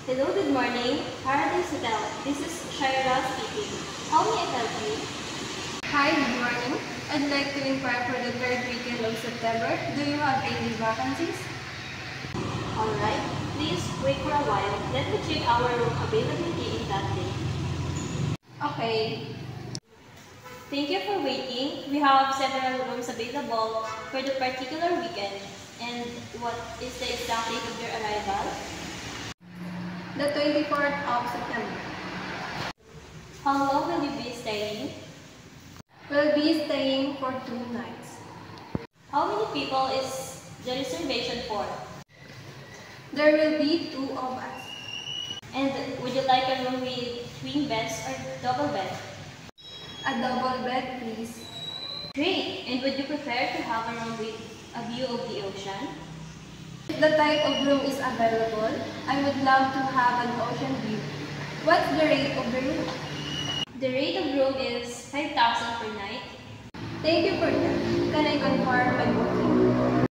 Hello, good morning. Paradise Hotel. This is Shaira speaking. How may I help you? Hi, good morning. I'd like to inquire for the third weekend of September. Do you have any vacancies? Alright, please wait for a while. Let me check our room availability in that day. Okay. Thank you for waiting. We have several rooms available for the particular weekend. And what is the exact date of your arrival? The 24th of September. How long will you be staying? We'll be staying for 2 nights. How many people is the reservation for? There will be 2 of us. And would you like a room with twin beds or double bed? A double bed, please. Great! And would you prefer to have a room with a view of the ocean? If the type of room is available, I would love to have an ocean view. What's the rate of the room? The rate of room is 5,000 per night. Thank you for that. Can I confirm my booking?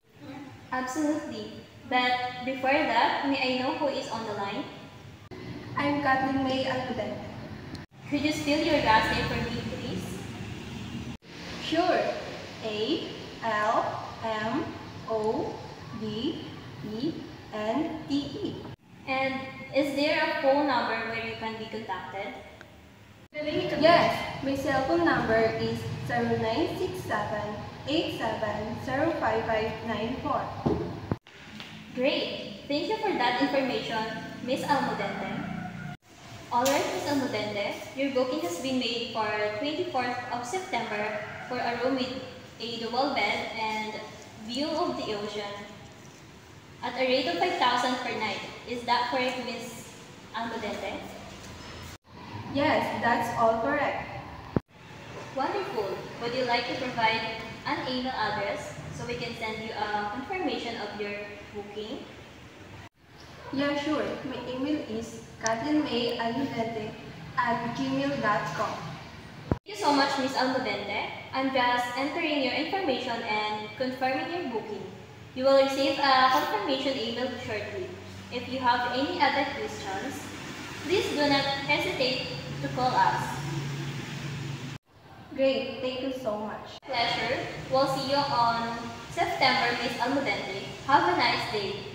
Absolutely. But before that, may I know who is on the line? I'm Kathleen May Alcudente. Could you spell your last name for me, please? Sure. A-L-M-O-D-E-N-T-E. And is there a phone number where you can be contacted? Yes, my cell phone number is 0967-87-05594. Great! Thank you for that information, Miss Almudente. Alright, Miss Almudente, your booking has been made for 24th of September for a room with a double bed and view of the ocean at a rate of 5,000 per night. Is that correct, Miss Almudente? Yes, that's all correct. Wonderful. Would you like to provide an email address so we can send you a confirmation of your booking? Yeah, sure. My email is kathleenmayaludente@gmail.com. Thank you so much, Miss Almudente. I'm just entering your information and confirming your booking. You will receive a confirmation email shortly. If you have any other questions, please do not hesitate to call us. Great, thank you so much. Pleasure. We'll see you on September, Miss Almudente. Have a nice day.